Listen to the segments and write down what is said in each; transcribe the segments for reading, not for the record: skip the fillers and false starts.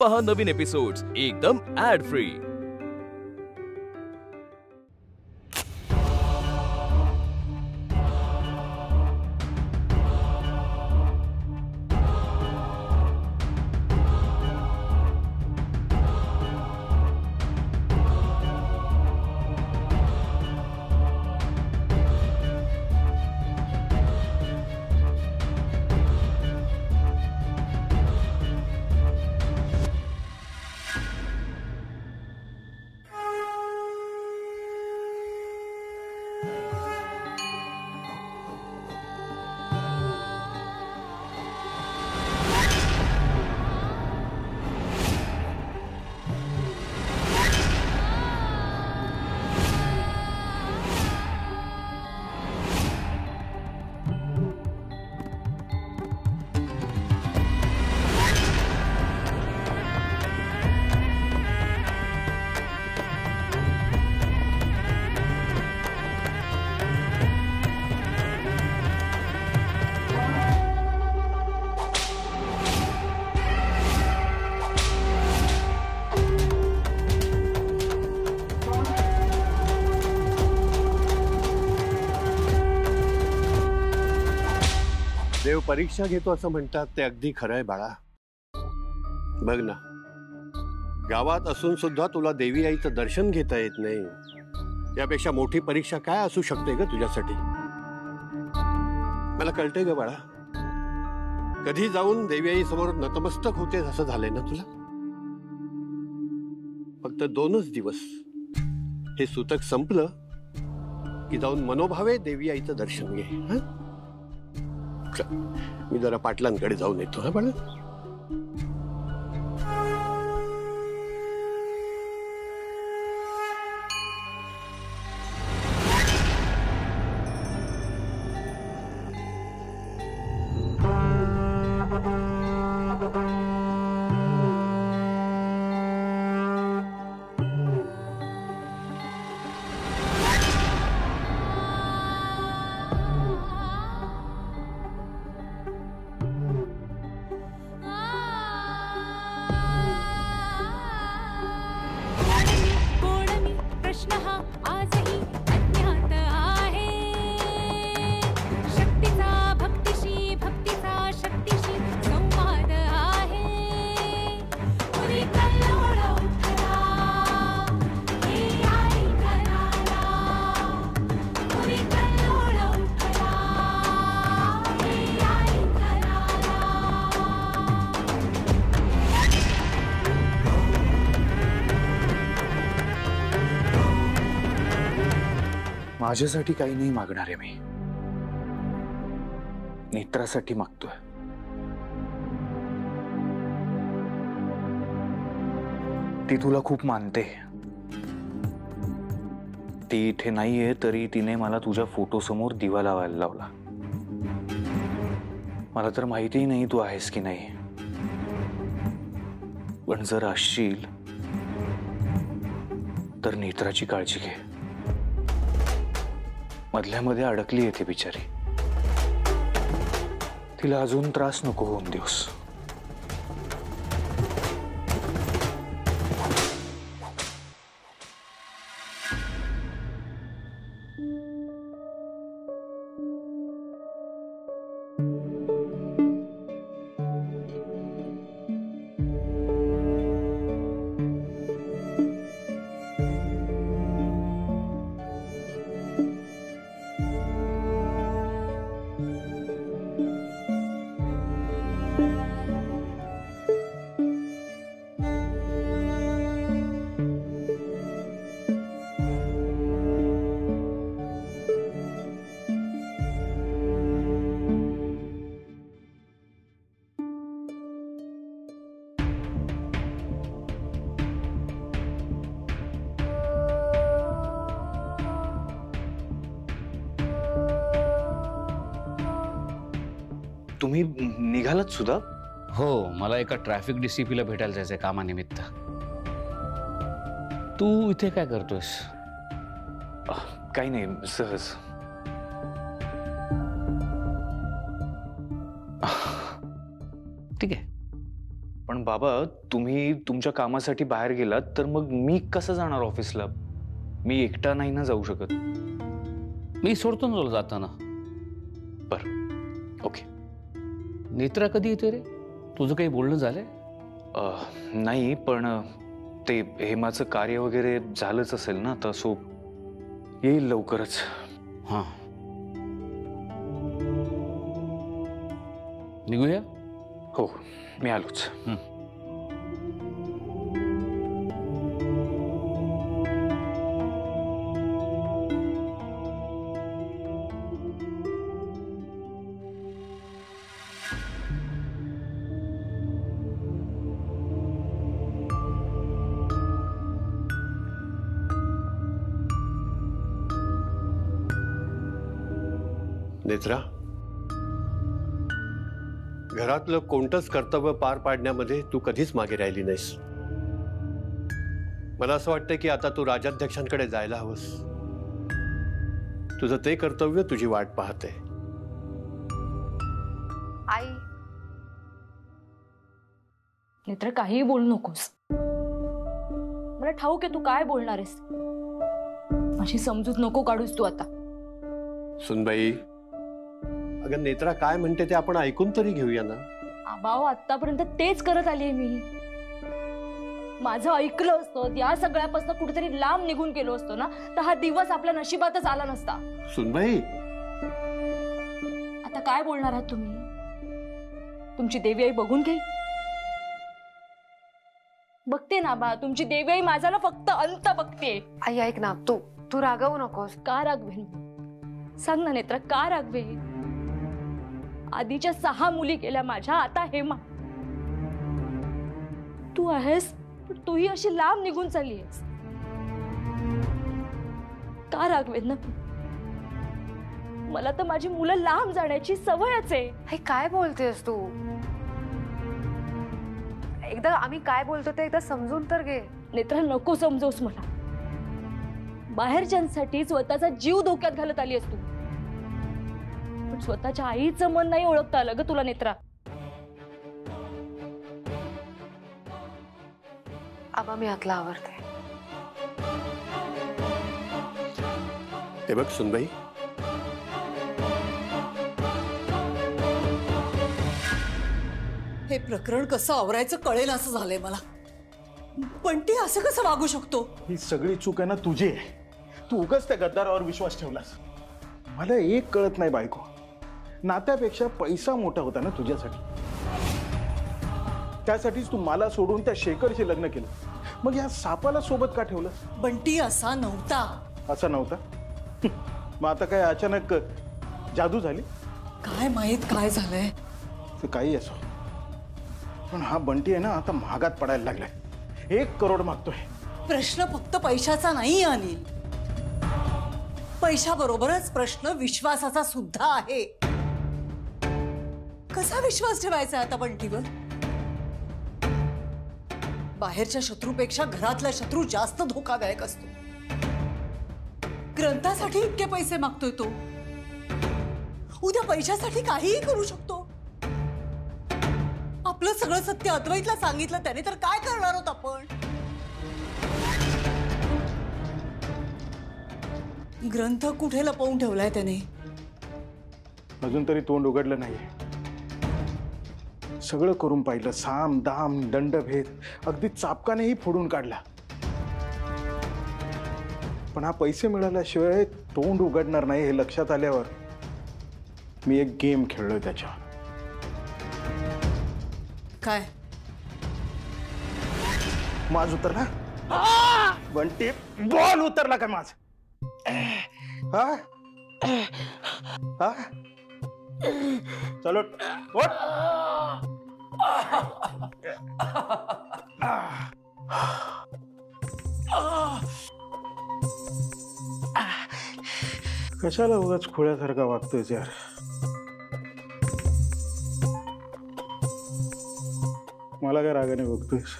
पहा नवीन एपिसोड्स एकदम add free. देव परीक्षा घेतो असं म्हणतात ते अगदी खरं आहे बाळा। बघ ना, गावात असून सुद्धा तुला देवी आईचं दर्शन घेता येत नाही, यापेक्षा मोठी परीक्षा काय असू शकते ग तुझ्यासाठी? मला कळतंय ग बाळा, कधी जाऊन देवी आई समोर नतमस्तक होते असं झालंय ना तुला। फक्त 2च दिवस हे सूतक संपलं की जाऊन मनोभावे देवी आईचं दर्शन घे। हं? मी जरा पाटलांकडे जाऊन येतो। हा बाळा, माझ्यासाठी काही नाही मागणार आहे मी, नेत्रासाठी मागतोय। ती तुला खूप मानते, ती इथे नाहीये तरी तिने मला तुझ्या फोटो समोर दिवा लावायला लावला। मला तर माहितीही नाही तू आहेस की नाही, पण जर असशील तर नेत्राची काळजी घे। मधल्यामध्ये अडकली येते बिचारी, तिला अजून त्रास नको होऊन देऊस। तुम्ही निघालात सुद्धा? हो, मला एका ट्रॅफिक डीसीपीला भेटायला जायचंय कामानिमित्त। तू इथे काय करतोयस? काही नाही, सहज। ठीक आहे, पण बाबा तुम्ही तुमच्या कामासाठी बाहेर गेलात तर मग मी कसं जाणार ऑफिसला? मी एकटा नाही ना जाऊ शकत. मी सोडतो ना तुला जाताना. बर, ओके. नेत्रा कधी येते रे? तुझं काही बोलणं झालंय? नाही, पण ते हेमाचं कार्य वगैरे झालंच असेल ना आता, सो येईल लवकरच. हां, निघूया. हो, मी आलोच. नेत्रा, घरातलं कोणतंच कर्तव्य पार पाडण्यामध्ये तू कधीच मागे राहिली नाहीस. मला असं वाटतं की आता तू राजाध्यक्षांकडे जायला हवंस. तुझं ते कर्तव्य तुझी वाट पाहते. आई, नेत्र काहीही बोलू नकोस. मला ठाऊक आहे तू काय बोलणार आहेस. माझी समजूत नको काढूस तू आता. सुनबाई, अगं नेत्रा काय म्हणते ते आपण ऐकून तरी घेऊया ना. आबाओ, आतापर्यंत तेच करत आलीये मी. माझं ऐकलं असतं, या सगळ्यापासून कुठेतरी लांब निघून गेलो असतो ना, तर हा दिवस आपल्या नशिबातच आला नसता. सुनबाई, आता काय बोलणार आहात तुम्ही? तुमची देवी आई बघून घे. बघते ना बा, तुमची देवी आई माझ्याला फक्त अंत बघते. आई ऐक ना, तू रागवू नकोस. का रागवेन? सांग ना नेत्रा, का रागवे? आधीच्या 6 मुली गेल्या माझ्या, आता हेमा. तू आहेस पण तूही अशी लांब निघून चालली आहेस. का रागवेन ना? मला तर माझी मुलं लांब जाण्याची सवयच आहे. आई काय बोलतेस तू? एकदा आम्ही काय बोलतो ते एकदा समजून तर घे. नेत्रा, नको समजवस मला. बाहेरच्यांसाठी स्वतःचा जीव धोक्यात घालत आली असतो, पण स्वतःच्या आईचं मन नाही ओळखता आलं ग तुला नेत्रा. आबा, मी आतला आवरते. हे बघ सुनबाई, हे प्रकरण कसं आवरायचं कळेल असं झालंय मला. पण ती असं कसं वागू शकतो? ही सगळी चूक आहे ना तुझी आहे. तू उगाच त्या गद्दारावर विश्वास ठेवलास. मला एक कळत नाही बायको, नात्यापेक्षा पैसा मोठा होता ना तुझ्यासाठी. त्यासाठीच तू मला सोडून त्या शेखरशी लग्न केलं. मग या सापाला सोबत का ठेवलं? बंटी असा नव्हता. असा नव्हता? मग आता काय अचानक जादू झाली? काय माहित काय झालंय. ते काही असो, पण हा बंटी आहे ना आता महागात पडायला लागलाय. 1 करोड मागतोय. प्रश्न फक्त पैशाचा नाही अनिल, पैशाबरोबरच प्रश्न विश्वासाचा सुद्धा आहे. कसा विश्वास ठेवायचा आता बंटीवर? बाहेरच्या शत्रूपेक्षा घरातला शत्रू जास्त धोकादायक असतो. ग्रंथासाठी इतके पैसे मागतोय तो. उद्या पैशासाठी काहीही करू शकतो. आपलं सगळं सत्य अद्वैतला सांगितलं त्याने तर काय करणार आहोत आपण? ग्रंथ कुठे लपवून ठेवलाय त्याने? अजून तरी तोंड उघडलं नाहीये. सगळं करून पाहिलं, साम दाम दंडभेद अगदी चापकानेही फोडून काढला, पण हा पैसे मिळाल्याशिवाय तोंड उघडणार नाही हे लक्षात आल्यावर मी एक गेम खेळलोय त्याच्यावर. काय? माझ उतरला? बंटी, बॉल उतरला का माझ? हा हा, चलो उठ. कशाला उगाच खोळ्यासारखा वागतोय यार? मला काय रागाने बघतोयस?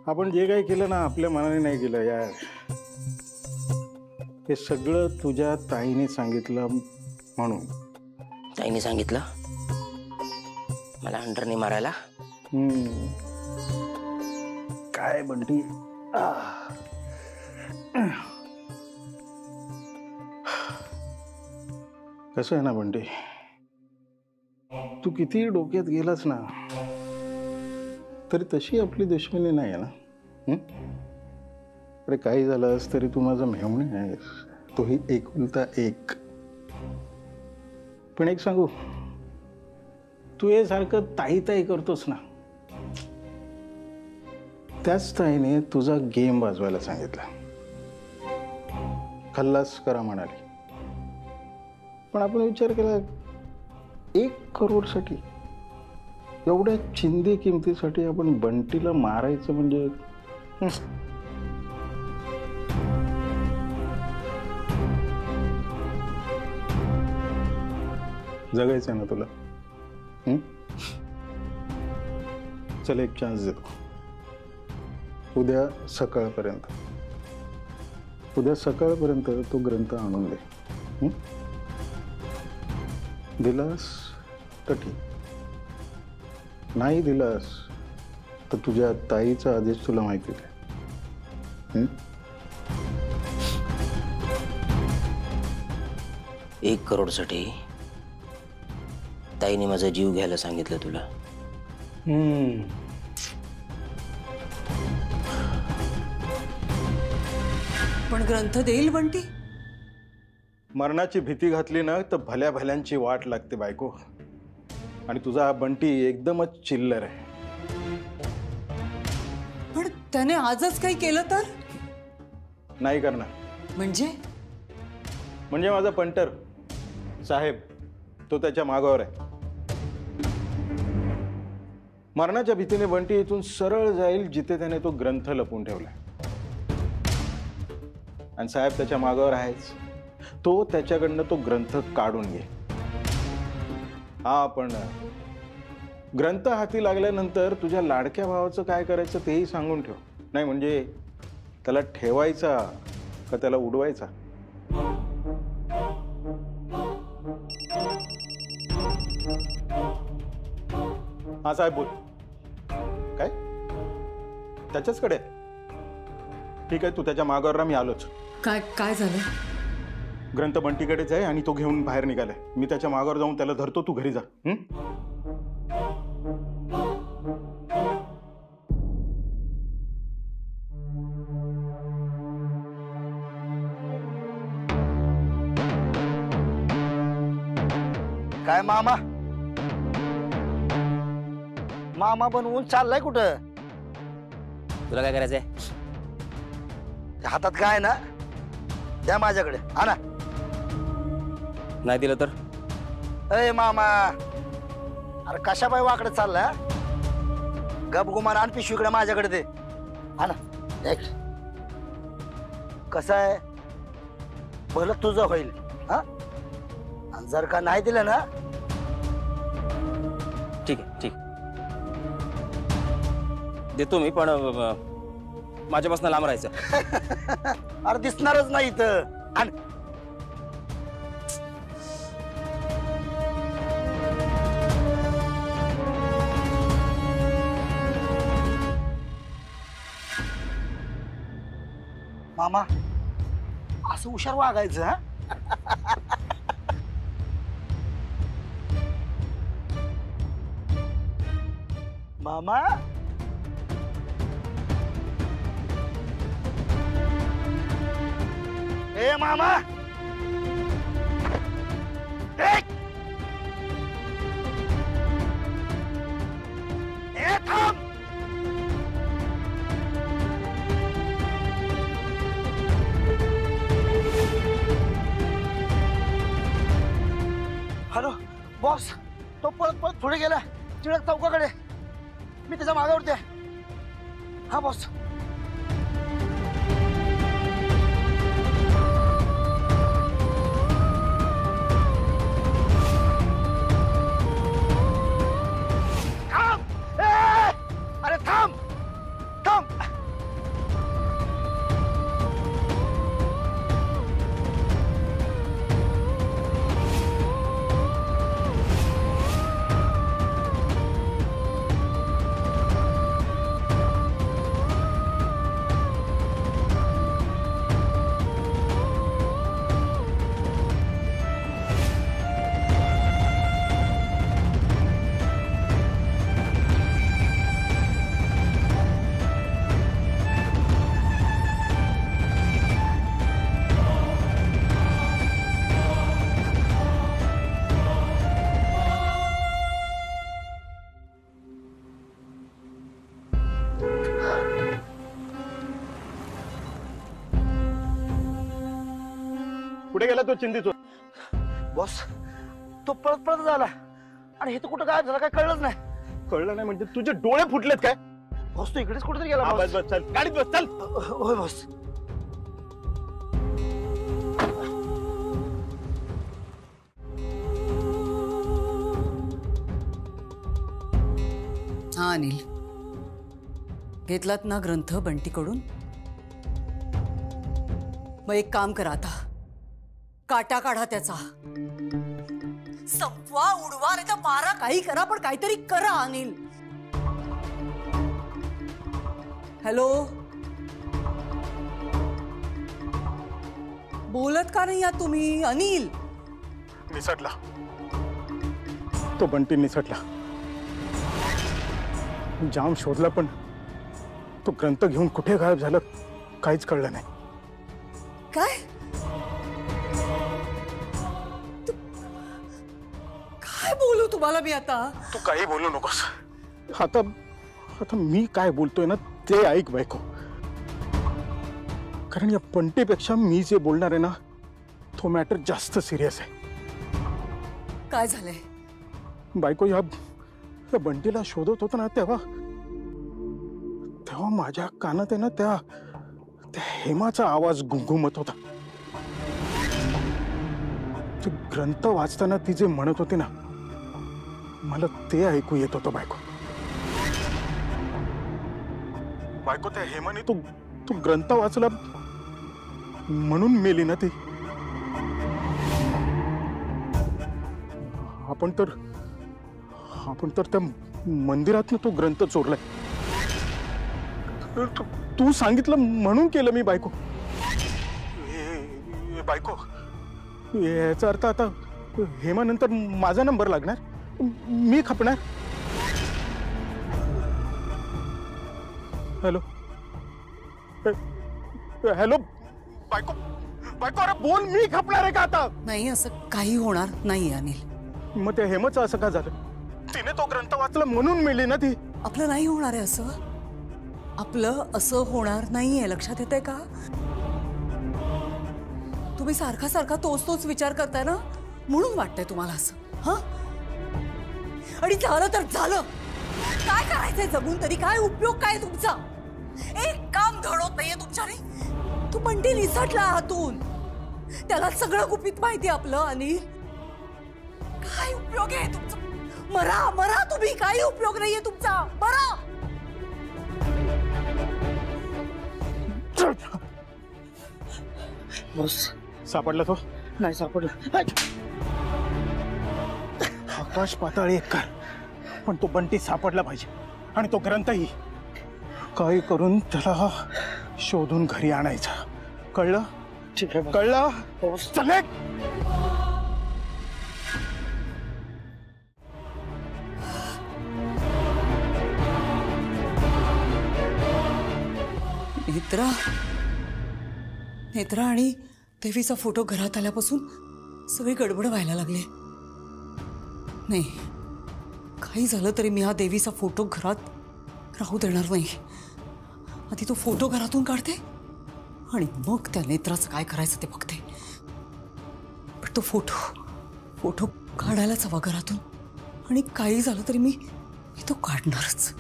आपण जे काही केलं ना आपल्या मनाने नाही केलं यार. हे सगळं तुझ्या ताईने सांगितलं म्हणून. ताईने सांगितलं? मला अंडरने मारायला. काय बंटी, कसं आहे ना बंटी, तू किती डोक्यात गेलास ना तरी तशी आपली दुश्मनी नाही आहे ना. अरे काही झालंस तरी तू माझा मेहुणी आहेस, तोही एकुलता एक. पण एक सांगू, तू हे सारखं ताई ताई करतोस ना, त्याच ताईने तुझा गेम वाजवायला सांगितला. खल्लास करा म्हणाली. पण आपण विचार केला 1 करोडसाठी, एवढ्या चिंदी किमतीसाठी आपण बंटीला मारायचं म्हणजे जगायचं ना तुला. चल एक चान्स देतो. उद्या सकाळपर्यंत तो ग्रंथ आणून दे. दिलास तर ठीक, नाही दिलास तर तुझ्या ताईचा आदेश तुला माहिती आहे. 1 करोडसाठी ताईने माझा जीव घ्यायला सांगितलं तुला. पण ग्रंथ देईल बंटी? मरणाची भीती घातली ना तर भल्या भल्यांची वाट लागते बायको. आणि तुझा हा बंटी एकदमच चिल्लर आहे. पण त्याने आजच काही केलं तर? नाही करणार. म्हणजे माझा पंटर साहेब, तो त्याच्या मागावर आहे. मरणाच्या भीतीने बंटी इथून सरळ जाईल जिथे त्याने तो ग्रंथ लपवून ठेवलाय. आणि साहेब त्याच्या मागावर आहेच. तो त्याच्याकडनं तो ग्रंथ काढून घे. हा, पण ग्रंथ हाती लागल्यानंतर तुझ्या लाडक्या भावाचं काय करायचं तेही सांगून ठेव. नाही म्हणजे त्याला ठेवायचा का त्याला उडवायचा. हा साहेब बोल. काय त्याच्याचकडे? ठीक आहे, तू त्याच्या मागावर राहा, मी आलोच. काय झालं? ग्रंथ बंटीकडेच आहे आणि तो घेऊन बाहेर निघालाय. मी त्याच्या मागावर जाऊन त्याला धरतो, तू घरी जा. काय मामा बनवून चाललाय कुठं? तुला काय करायचंय? हातात काय ना, द्या माझ्याकडे. हा ना. नाही दिलं तर? अरे मामा, अरे कशा बाई वाकडे चाललाय? गपगुमान आण पिशवीकडे माझ्याकडे दे. हा ना. कसं आहे, भलं तुझं होईल. हा, जर का नाही दिलं ना, ठीक आहे, ठीक देतो मी, पण माझ्यापासून लांब राहायचं. अरे दिसणारच नाही इथं. मामा असं हुशार वागायचं. हा मामा. ए मामा, थांब. हॅलो बॉस, तो पळत पळत पुढे गेला टिळक चौकाकडे. मी त्याच्या मागावरती आहे. हा बॉस. अरे थांब थांब. कुठे गेला तो चिंतीचो? बॉस तो पळत पळत झाला आणि हे तर कुठं गायब झाला काय कळलंच नाही. कळलं नाही म्हणजे तुझे डोळे फुटलेत काय? बॉस तो इकडेच कुठेतरी गेला. बस बस चल गाडीत बस चल. होय बॉस. हा अनिल, घेतलात ना ग्रंथ बंटीकडून? मग एक काम करा आता, काटा काढा त्याचा, संपवा उडवा नाही तर मारा, काही करा पण काहीतरी करा अनिल. हॅलो, बोलत का नाही आहात तुम्ही अनिल? निसटला तो बंटी, निसटला. जाम शोधला पण तो ग्रंथ घेऊन कुठे गायब झालं काहीच कळलं नाही. काय काय बोलू तुम्हाला मी आता? तू काही बोलू नकोस. आता आता मी काय बोलतोय ना ते ऐक बायको. कारण या बंटीपेक्षा मी जे बोलणार आहे ना तो मॅटर जास्त सिरियस आहे. काय झालंय बायको? या बंटीला शोधत होता ना तेव्हा माझ्या कानात आहे ना त्या हेमाचा आवाज घुंघुमत होता. ते ग्रंथ वाचताना ती जे म्हणत होती ना मला ते ऐकू येत होतं बायको. बायको त्या हेमाने तू ग्रंथ वाचला म्हणून मेली ना ती. आपण तर त्या मंदिरातनं तो ग्रंथ चोरलाय. तू सांगितलं म्हणून केलं मी बायको. बायको याचा अर्थ आता हेमानंतर माझा नंबर लागणार, मी खपणार. हॅलो हॅलो बायको, बायको अरे बोल, मी खपणार आहे का आता? नाही, असं काही होणार नाही अनिल. मग त्या हेमचं असं का झालं? तिने तो ग्रंथ वाचला म्हणून मेली ना ती. आपलं नाही होणार आहे असं. आपलं असं होणार नाहीये, लक्षात येतंय का? तुम्ही सारखा सारखा तोच विचार करताय ना म्हणून वाटतंय तुम्हाला असं. हा, आणि झालं तर झालं. काय करायचंय जगून तरी? काय उपयोग काय तुमचा? एक काम घडवत नाहीये तुमच्याने. तू बंटी निसटला हातून, त्याला सगळं गुपित माहिती आपलं अनिल. काय उपयोग आहे तुमचा? मरा मरा तुम्ही, काही उपयोग नाहीये तुमचा. मरा. बॉस सापडला तो? नाही सापडला. आकाश पाताळ एक कर, पण तो बंटी सापडला पाहिजे. आणि तो ग्रंथही काही करून त्याला शोधून घरी आणायचा. कळलं? ठीक आहे. कळलं? चले. नेत्रा आणि देवीचा फोटो घरात आल्यापासून सगळी गडबड व्हायला लागली. नाही, काही झालं तरी मी हा देवीचा फोटो घरात राहू देणार नाही. आधी तो फोटो घरातून काढते आणि मग त्या नेत्राचं काय करायचं ते बघते. पण तो फोटो काढायलाच हवा घरातून. आणि काही झालं तरी मी तो काढणारच.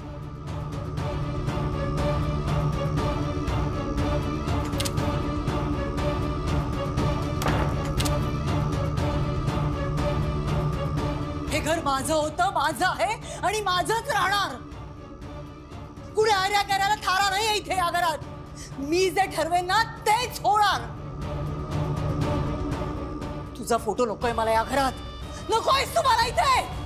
हे घर माझं होतं, माझं आहे आणि माझंच राहणार. कुणी आर्या करायला थारा नाही इथे या घरात. मी जे ठरवेन ना तेच होणार. तुझा फोटो नकोय मला या घरात. नकोयस तुम्हाला इथे.